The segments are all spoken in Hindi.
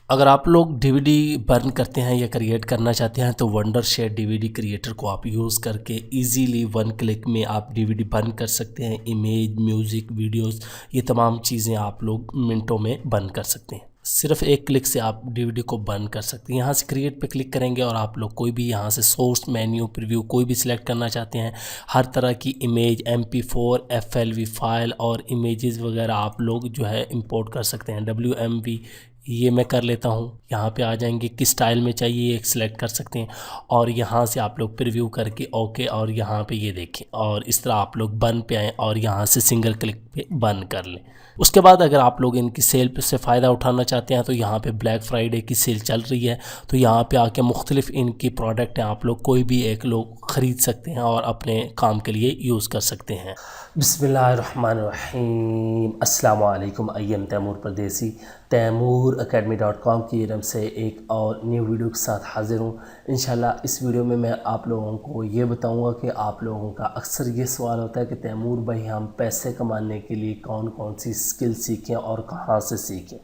अगर आप लोग डीवीडी बर्न करते हैं या क्रिएट करना चाहते हैं तो वंडरशेयर डीवीडी क्रिएटर को आप यूज़ करके इजीली वन क्लिक में आप डीवीडी बर्न कर सकते हैं। इमेज, म्यूज़िक, वीडियोस, ये तमाम चीज़ें आप लोग मिनटों में बर्न कर सकते हैं। सिर्फ एक क्लिक से आप डीवीडी को बर्न कर सकते हैं। यहाँ से क्रिएट पे क्लिक करेंगे और आप लोग कोई भी यहाँ से सोर्स, मेन्यू, प्रीव्यू कोई भी सिलेक्ट करना चाहते हैं। हर तरह की इमेज, MP4, FLV फाइल और इमेजेस वगैरह आप लोग जो है इंपोर्ट कर सकते हैं। WMV ये मैं कर लेता हूँ। यहाँ पे आ जाएंगे, किस स्टाइल में चाहिए एक सिलेक्ट कर सकते हैं और यहाँ से आप लोग प्रीव्यू करके ओके और यहाँ पे ये देखें और इस तरह आप लोग बन पे आएँ और यहाँ से सिंगल क्लिक पे बन कर लें। उसके बाद अगर आप लोग इनकी सेल से फ़ायदा उठाना चाहते हैं तो यहाँ पे ब्लैक फ्राइडे की सेल चल रही है, तो यहाँ पे आके मुख्तलिफ इनकी प्रोडक्ट हैं, आप लोग कोई भी एक लोग ख़रीद सकते हैं और अपने काम के लिए यूज़ कर सकते हैं। बिस्मिल्लाहिर्रहमानिर्रहीम। अस्सलाम वालेकुम। अय्यम तैमूर परदेसी तैमूरacademy.com की तरफ से एक और न्यू वीडियो के साथ हाज़िर हूँ। इंशाल्लाह इस वीडियो में मैं आप लोगों को ये बताऊँगा कि आप लोगों का अक्सर ये सवाल होता है कि तैमूर भाई हम पैसे कमाने के लिए कौन कौन सी स्किल सीखें और कहाँ से सीखें।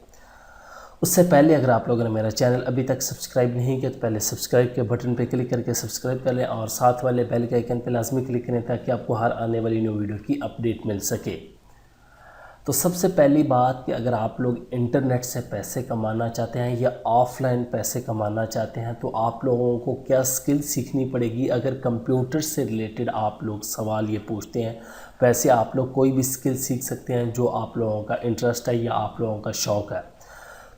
उससे पहले अगर आप लोगों ने मेरा चैनल अभी तक सब्सक्राइब नहीं किया तो पहले सब्सक्राइब के बटन पर क्लिक करके सब्सक्राइब कर लें और साथ वाले बेल के आइकन पर लाजमी क्लिक करें ताकि आपको हर आने वाली न्यू वीडियो की अपडेट मिल सके। तो सबसे पहली बात कि अगर आप लोग इंटरनेट से पैसे कमाना चाहते हैं या ऑफलाइन पैसे कमाना चाहते हैं तो आप लोगों को क्या स्किल सीखनी पड़ेगी। अगर कंप्यूटर से रिलेटेड आप लोग सवाल ये पूछते हैं, वैसे आप लोग कोई भी स्किल सीख सकते हैं जो आप लोगों का इंटरेस्ट है या आप लोगों का शौक़ है।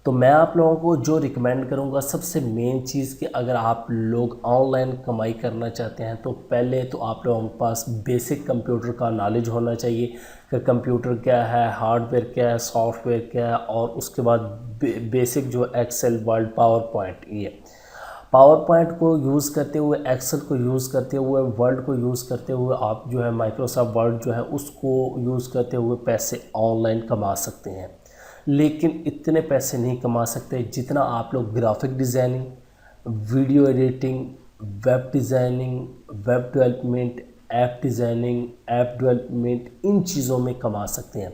तो मैं आप लोगों को जो रिकमेंड करूंगा, सबसे मेन चीज़ कि अगर आप लोग ऑनलाइन कमाई करना चाहते हैं तो पहले तो आप लोगों के पास बेसिक कंप्यूटर का नॉलेज होना चाहिए कि कंप्यूटर क्या है, हार्डवेयर क्या है, सॉफ्टवेयर क्या है और उसके बाद बेसिक जो एक्सेल, वर्ड, पावर पॉइंट, ये पावर पॉइंट को यूज़ करते हुए, एक्सेल को यूज़ करते हुए, वर्ड को यूज़ करते हुए आप जो है माइक्रोसॉफ्ट वर्ड जो है उसको यूज़ करते हुए पैसे ऑनलाइन कमा सकते हैं। लेकिन इतने पैसे नहीं कमा सकते जितना आप लोग graphic designing, video editing, web designing, web development, app designing, app development, इन चीज़ों में कमा सकते हैं।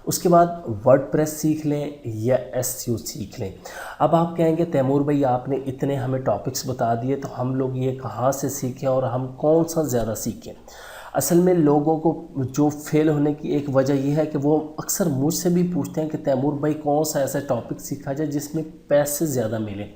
उसके बाद वर्डप्रेस सीख लें या SEO सीख लें। अब आप कहेंगे तैमूर भाई आपने इतने हमें टॉपिक्स बता दिए तो हम लोग ये कहाँ से सीखें और हम कौन सा ज़्यादा सीखें। असल में लोगों को जो फेल होने की एक वजह यह है कि वो अक्सर मुझसे भी पूछते हैं कि तैमूर भाई कौन सा ऐसा टॉपिक सीखा जाए जिसमें पैसे ज़्यादा मिले।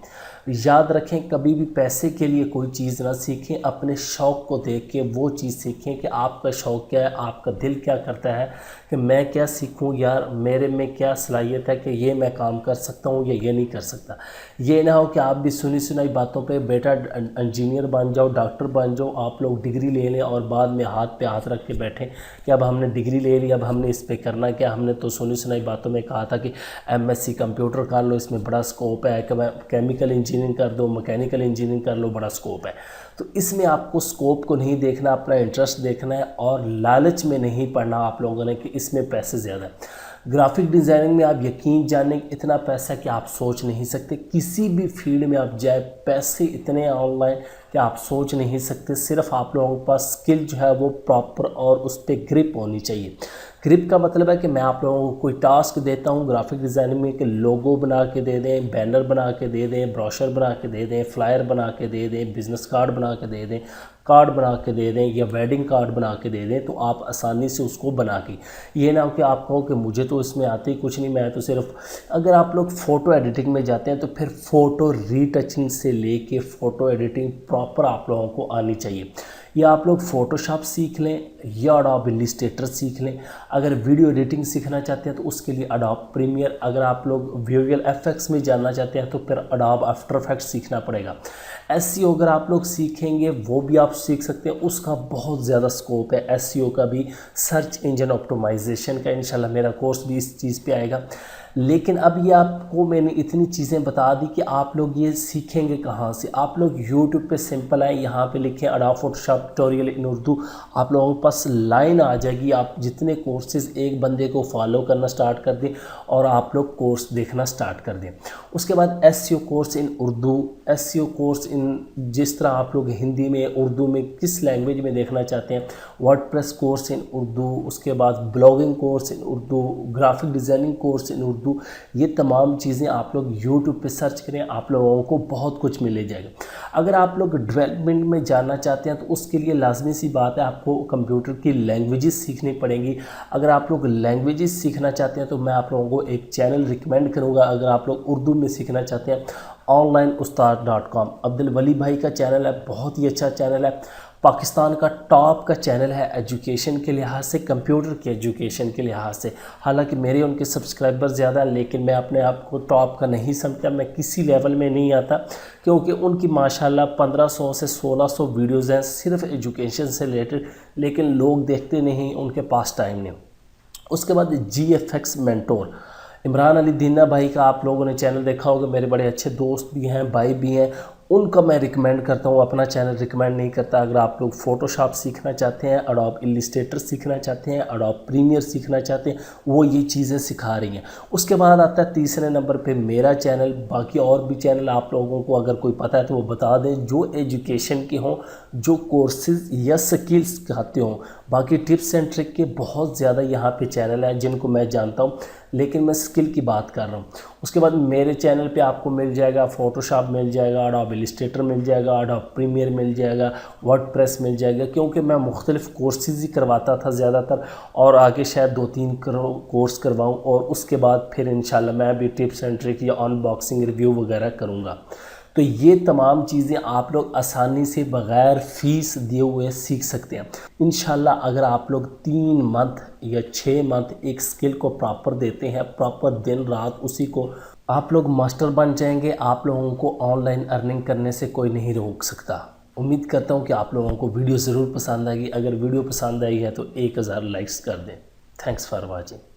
याद रखें, कभी भी पैसे के लिए कोई चीज़ ना सीखें, अपने शौक़ को देख के वो चीज़ सीखें कि आपका शौक़ क्या है, आपका दिल क्या करता है कि मैं क्या सीखूं यार, मेरे में क्या सलाहियत है कि ये मैं काम कर सकता हूं या ये नहीं कर सकता। ये ना हो कि आप भी सुनी सुनाई बातों पे बेटा इंजीनियर बन जाओ, डॉक्टर बन जाओ, आप लोग डिग्री ले लें और बाद में हाथ पे हाथ रख के बैठें कि अब हमने डिग्री ले ली, अब हमने इस पर करना क्या। हमने तो सुनी सुनाई बातों में कहा था कि MSc कंप्यूटर कर लो, इसमें बड़ा स्कोप है, केमिकल इंजीनियरिंग कर दो, मैकेनिकल इंजीनियरिंग कर लो, बड़ा स्कोप है। तो इसमें आपको स्कोप को नहीं देखना, अपना इंटरेस्ट देखना है और लालच में नहीं पड़ना आप लोगों ने कि इसमें पैसे ज़्यादा है। ग्राफिक डिज़ाइनिंग में आप यकीन जाने इतना पैसा कि आप सोच नहीं सकते। किसी भी फील्ड में आप जाए, पैसे इतने ऑनलाइन कि आप सोच नहीं सकते। सिर्फ आप लोगों के पास स्किल जो है वो प्रॉपर और उस पर ग्रिप होनी चाहिए। ग्रिप का मतलब है कि मैं आप लोगों को कोई टास्क देता हूं ग्राफिक डिज़ाइनिंग में कि लोगो बना के दे दें, बैनर बना के दे दें, ब्रोशर बना के दे दें, फ्लायर बना के दे दें, बिज़नेस कार्ड बना के दे दें, कार्ड बना के दे दें या वेडिंग कार्ड बना के दे दें, तो आप आसानी से उसको बना के, ये ना हो कि आप कहो कि मुझे तो इसमें आते ही कुछ नहीं, मैं तो सिर्फ। अगर आप लोग फ़ोटो एडिटिंग में जाते हैं तो फिर फ़ोटो रीटचिंग से लेके फ़ोटो एडिटिंग प्रॉपर आप लोगों को आनी चाहिए। या आप लोग फ़ोटोशॉप सीख लें या अडोब इलस्ट्रेटर सीख लें। अगर वीडियो एडिटिंग सीखना चाहते हैं तो उसके लिए अडोब प्रीमियर। अगर आप लोग VFX में जानना चाहते हैं तो फिर अडोब आफ्टर इफेक्ट्स सीखना पड़ेगा। SEO अगर आप लोग सीखेंगे वो भी आप सीख सकते हैं, उसका बहुत ज़्यादा स्कोप है। SEO का भी, सर्च इंजन ऑप्टिमाइजेशन का, इंशाल्लाह मेरा कोर्स भी इस चीज़ पे आएगा। लेकिन अब ये आपको मैंने इतनी चीज़ें बता दी कि आप लोग ये सीखेंगे कहाँ से। आप लोग YouTube पे सिंपल आए, यहाँ पे लिखें अडोब फोटोशॉप ट्यूटोरियल इन उर्दू, आप लोगों के पास पास लाइन आ जाएगी, आप जितने कोर्सेज एक बंदे को फॉलो करना स्टार्ट कर दें और आप लोग कोर्स देखना स्टार्ट कर दें। उसके बाद SEO course in Urdu, SEO course in जिस तरह आप लोग हिंदी में, उर्दू में, किस लैंग्वेज में देखना चाहते हैं, वर्डप्रेस कोर्स इन उर्दू, उसके बाद blogging course in Urdu, graphic designing course in Urdu, ये तमाम चीज़ें आप लोग यूट्यूब पे सर्च करें, आप लोगों को बहुत कुछ मिल जाएगा। अगर आप लोग डेवलपमेंट में जानना चाहते हैं तो उसके लिए लाजमी सी बात है आपको कंप्यूटर की लैंग्वेजेस सीखनी पड़ेंगी। अगर आप लोग लैंग्वेजेस सीखना चाहते हैं तो मैं आप लोगों को एक चैनल रिकमेंड करूँगा। अगर आप लोग उर्दू में सीखना चाहते हैं, onlineustaad.com, अब्दुल वली भाई का चैनल है, बहुत ही अच्छा चैनल है, पाकिस्तान का टॉप का चैनल है एजुकेशन के लिहाज से, कंप्यूटर के एजुकेशन के लिहाज से। हालांकि मेरे उनके सब्सक्राइबर ज़्यादा हैं, लेकिन मैं अपने आप को टॉप का नहीं समझता, मैं किसी लेवल में नहीं आता, क्योंकि उनकी माशाल्लाह 1500 से 1600 वीडियोज़ हैं सिर्फ एजुकेशन से रिलेटेड, लेकिन लोग देखते नहीं, उनके पास टाइम नहीं। उसके बाद GFX मेंटोर, इमरान अली दीना भाई का आप लोगों ने चैनल देखा होगा, मेरे बड़े अच्छे दोस्त भी हैं, भाई भी हैं, उनका मैं रिकमेंड करता हूँ, अपना चैनल रिकमेंड नहीं करता। अगर आप लोग फ़ोटोशॉप सीखना चाहते हैं, एडोब इलस्ट्रेटर सीखना चाहते हैं, एडोब प्रीमियर सीखना चाहते हैं, वो ये चीज़ें सिखा रही हैं। उसके बाद आता है तीसरे नंबर पे मेरा चैनल। बाकी और भी चैनल आप लोगों को अगर कोई पता है तो वो बता दें, जो एजुकेशन के हों, जो कोर्सेज या स्किल्स सिखाते हों। बाकी टिप्स एंड ट्रिक के बहुत ज़्यादा यहाँ पे चैनल हैं जिनको मैं जानता हूँ, लेकिन मैं स्किल की बात कर रहा हूँ। उसके बाद मेरे चैनल पे आपको मिल जाएगा फ़ोटोशॉप मिल जाएगा, एडोब इलस्ट्रेटर मिल जाएगा, एडोब प्रीमियर मिल जाएगा, वर्डप्रेस मिल जाएगा, क्योंकि मैं मुख्तलिफ़ कोर्सेज ही करवाता था ज़्यादातर, और आगे शायद 2-3 कोर्स करवाऊँ, और उसके बाद फिर इंशाल्लाह मैं भी टिप्स एंड ट्रिक या अनबॉक्सिंग रिव्यू वगैरह करूँगा। तो ये तमाम चीज़ें आप लोग आसानी से बग़ैर फ़ीस दिए हुए सीख सकते हैं इंशाल्लाह। अगर आप लोग 3 मंथ या 6 मंथ एक स्किल को प्रॉपर देते हैं, प्रॉपर दिन रात उसी को, आप लोग मास्टर बन जाएंगे। आप लोगों को ऑनलाइन अर्निंग करने से कोई नहीं रोक सकता। उम्मीद करता हूँ कि आप लोगों को वीडियो ज़रूर पसंद आएगी। अगर वीडियो पसंद आई है तो 1000 लाइक्स कर दें। Thanks for watching.